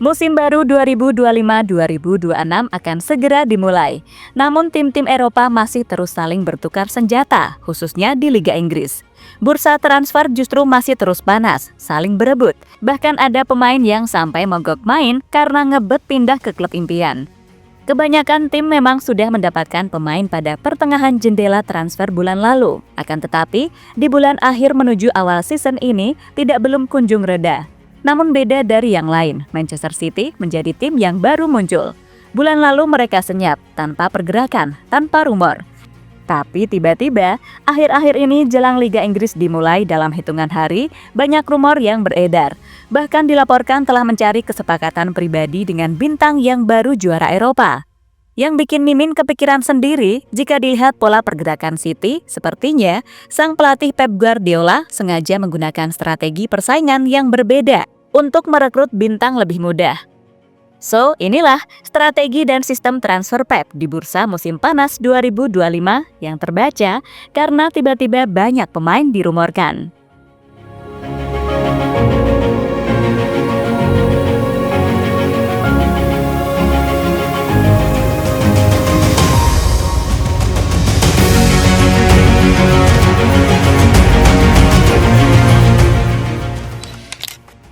Musim baru 2025-2026 akan segera dimulai. Namun tim-tim Eropa masih terus saling bertukar senjata, khususnya di Liga Inggris. Bursa transfer justru masih terus panas, saling berebut. Bahkan ada pemain yang sampai mogok main karena ngebet pindah ke klub impian. Kebanyakan tim memang sudah mendapatkan pemain pada pertengahan jendela transfer bulan lalu. Akan tetapi, di bulan akhir menuju awal season ini belum kunjung reda. Namun beda dari yang lain, Manchester City menjadi tim yang baru muncul. Bulan lalu mereka senyap, tanpa pergerakan, tanpa rumor. Tapi tiba-tiba, akhir-akhir ini jelang Liga Inggris dimulai dalam hitungan hari, banyak rumor yang beredar. Bahkan dilaporkan telah mencari kesepakatan pribadi dengan bintang yang baru juara Eropa. Yang bikin Mimin kepikiran sendiri, jika dilihat pola pergerakan City, sepertinya sang pelatih Pep Guardiola sengaja menggunakan strategi persaingan yang berbeda untuk merekrut bintang lebih mudah. So, inilah strategi dan sistem transfer Pep di bursa musim panas 2025 yang terbaca karena tiba-tiba banyak pemain dirumorkan.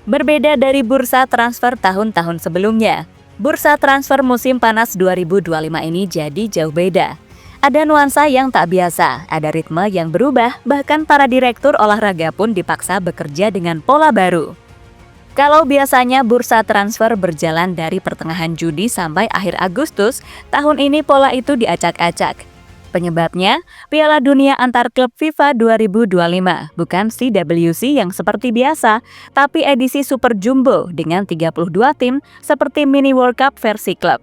Berbeda dari bursa transfer tahun-tahun sebelumnya, bursa transfer musim panas 2025 ini jadi jauh beda. Ada nuansa yang tak biasa, ada ritme yang berubah, bahkan para direktur olahraga pun dipaksa bekerja dengan pola baru. Kalau biasanya bursa transfer berjalan dari pertengahan Juni sampai akhir Agustus, tahun ini pola itu diacak-acak. Penyebabnya, Piala Dunia antar klub FIFA 2025, bukan CWC yang seperti biasa, tapi edisi Super Jumbo dengan 32 tim seperti Mini World Cup versi klub.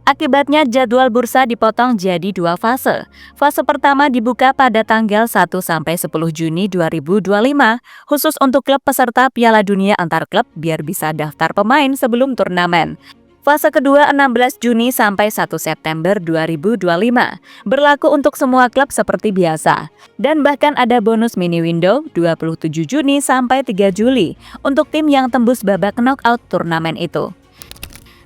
Akibatnya jadwal bursa dipotong jadi dua fase. Fase pertama dibuka pada tanggal 1-10 Juni 2025, khusus untuk klub peserta Piala Dunia antar klub biar bisa daftar pemain sebelum turnamen. Fase kedua 16 Juni sampai 1 September 2025, berlaku untuk semua klub seperti biasa. Dan bahkan ada bonus mini window 27 Juni sampai 3 Juli untuk tim yang tembus babak knockout turnamen itu.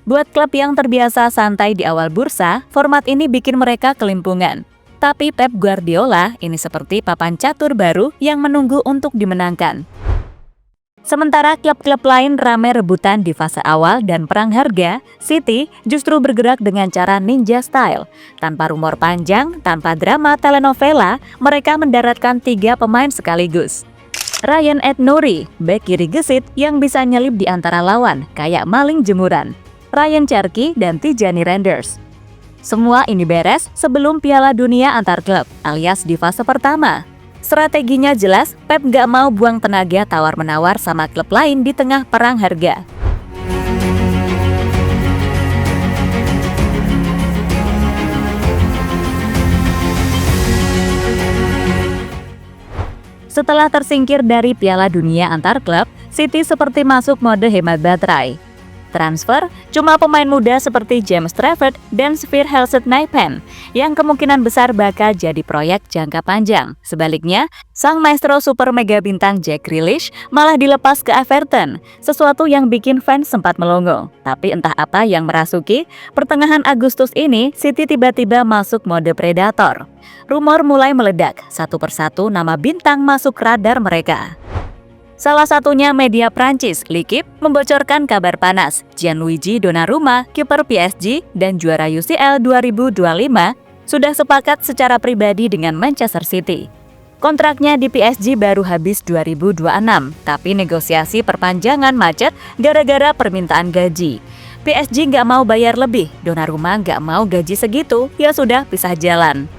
Buat klub yang terbiasa santai di awal bursa, format ini bikin mereka kelimpungan. Tapi Pep Guardiola ini seperti papan catur baru yang menunggu untuk dimenangkan. Sementara klub-klub lain ramai rebutan di fase awal dan perang harga, City justru bergerak dengan cara ninja style. Tanpa rumor panjang, tanpa drama telenovela, mereka mendaratkan 3 pemain sekaligus. Ryan Ait-Nouri, bek kiri gesit yang bisa nyelip di antara lawan, kayak maling jemuran. Ryan Cherki dan Tijani Randers. Semua ini beres sebelum Piala Dunia antar klub, alias di fase pertama. Strateginya jelas, Pep gak mau buang tenaga tawar-menawar sama klub lain di tengah perang harga. Setelah tersingkir dari Piala Dunia antar klub, City seperti masuk mode hemat baterai. Transfer cuma pemain muda seperti James Trafford dan Sven Nijphen yang kemungkinan besar bakal jadi proyek jangka panjang. Sebaliknya, sang maestro super mega bintang Jack Grealish malah dilepas ke Everton, sesuatu yang bikin fans sempat melongo. Tapi entah apa yang merasuki, pertengahan Agustus ini City tiba-tiba masuk mode predator. Rumor mulai meledak, satu persatu nama bintang masuk radar mereka. Salah satunya media Prancis, L'Équipe, membocorkan kabar panas. Gianluigi Donnarumma, kiper PSG dan juara UCL 2025, sudah sepakat secara pribadi dengan Manchester City. Kontraknya di PSG baru habis 2026, tapi negosiasi perpanjangan macet gara-gara permintaan gaji. PSG nggak mau bayar lebih, Donnarumma nggak mau gaji segitu, ya sudah pisah jalan.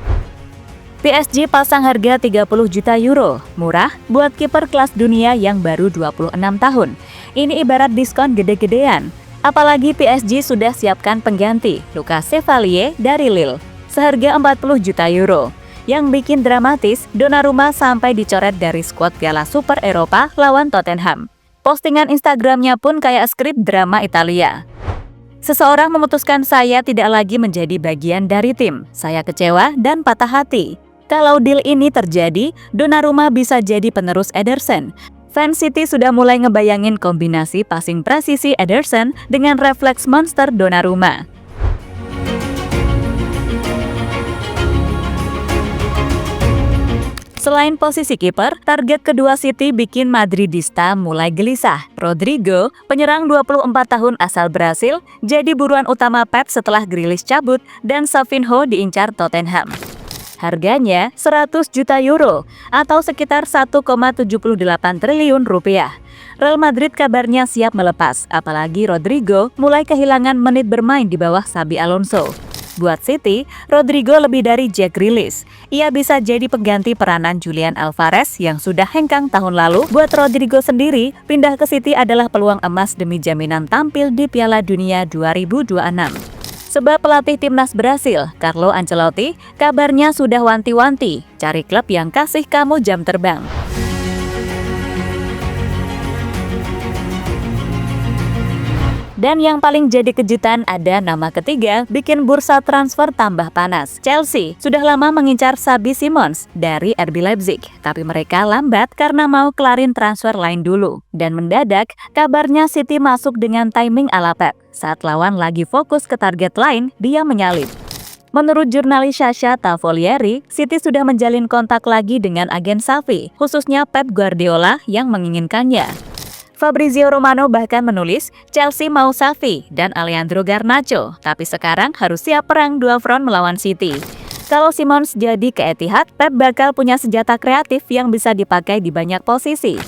PSG pasang harga 30 juta euro, murah buat kiper kelas dunia yang baru 26 tahun. Ini ibarat diskon gede-gedean. Apalagi PSG sudah siapkan pengganti, Lucas Chevalier dari Lille, seharga 40 juta euro. Yang bikin dramatis, Donnarumma sampai dicoret dari skuad Piala Super Eropa lawan Tottenham. Postingan Instagramnya pun kayak skrip drama Italia. Seseorang memutuskan saya tidak lagi menjadi bagian dari tim. Saya kecewa dan patah hati. Kalau deal ini terjadi, Donnarumma bisa jadi penerus Ederson. Fans City sudah mulai ngebayangin kombinasi passing presisi Ederson dengan refleks monster Donnarumma. Selain posisi kiper, target kedua City bikin Madridista mulai gelisah. Rodrigo, penyerang 24 tahun asal Brasil, jadi buruan utama Pep setelah Grealish cabut dan Savinho diincar Tottenham. Harganya 100 juta euro atau sekitar 1,78 triliun rupiah. Real Madrid kabarnya siap melepas, apalagi Rodrigo mulai kehilangan menit bermain di bawah Xabi Alonso. Buat City, Rodrigo lebih dari Jack Grealish. Ia bisa jadi pengganti peranan Julian Alvarez yang sudah hengkang tahun lalu. Buat Rodrigo sendiri, pindah ke City adalah peluang emas demi jaminan tampil di Piala Dunia 2026. Sebab pelatih timnas Brasil, Carlo Ancelotti, kabarnya sudah wanti-wanti, cari klub yang kasih kamu jam terbang. Dan yang paling jadi kejutan ada nama ketiga bikin bursa transfer tambah panas. Chelsea sudah lama mengincar Xabi Simons dari RB Leipzig, tapi mereka lambat karena mau kelarin transfer lain dulu. Dan mendadak, kabarnya City masuk dengan timing ala Pep. Saat lawan lagi fokus ke target lain, dia menyalip. Menurut jurnalis Sasha Tavolieri, City sudah menjalin kontak lagi dengan agen Xavi, khususnya Pep Guardiola yang menginginkannya. Fabrizio Romano bahkan menulis, Chelsea mau Xavi dan Alejandro Garnacho, tapi sekarang harus siap perang dua front melawan City. Kalau Simons jadi ke Etihad, Pep bakal punya senjata kreatif yang bisa dipakai di banyak posisi.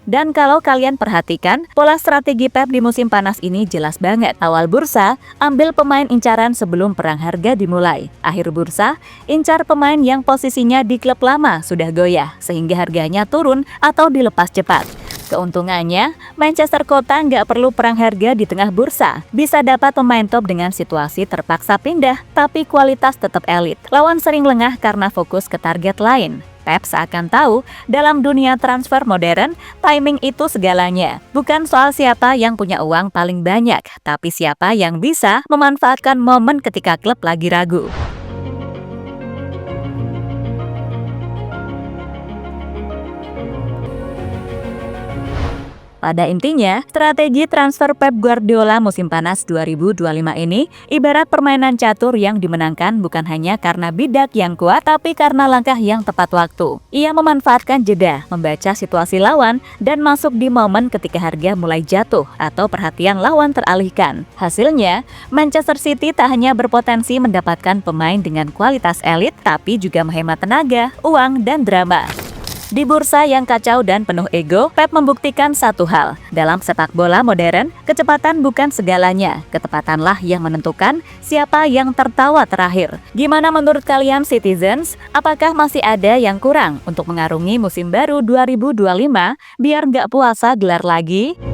Dan kalau kalian perhatikan, pola strategi Pep di musim panas ini jelas banget. Awal bursa, ambil pemain incaran sebelum perang harga dimulai. Akhir bursa, incar pemain yang posisinya di klub lama sudah goyah, sehingga harganya turun atau dilepas cepat. Keuntungannya, Manchester Kota nggak perlu perang harga di tengah bursa. Bisa dapat pemain top dengan situasi terpaksa pindah, tapi kualitas tetap elit. Lawan sering lengah karena fokus ke target lain. Pep seakan tahu, dalam dunia transfer modern, timing itu segalanya. Bukan soal siapa yang punya uang paling banyak, tapi siapa yang bisa memanfaatkan momen ketika klub lagi ragu. Pada intinya, strategi transfer Pep Guardiola musim panas 2025 ini ibarat permainan catur yang dimenangkan bukan hanya karena bidak yang kuat, tapi karena langkah yang tepat waktu. Ia memanfaatkan jeda, membaca situasi lawan, dan masuk di momen ketika harga mulai jatuh atau perhatian lawan teralihkan. Hasilnya, Manchester City tak hanya berpotensi mendapatkan pemain dengan kualitas elit, tapi juga menghemat tenaga, uang, dan drama. Di bursa yang kacau dan penuh ego, Pep membuktikan satu hal. Dalam sepak bola modern, kecepatan bukan segalanya. Ketepatanlah yang menentukan siapa yang tertawa terakhir. Gimana menurut kalian Citizens? Apakah masih ada yang kurang untuk mengarungi musim baru 2025 biar nggak puasa gelar lagi?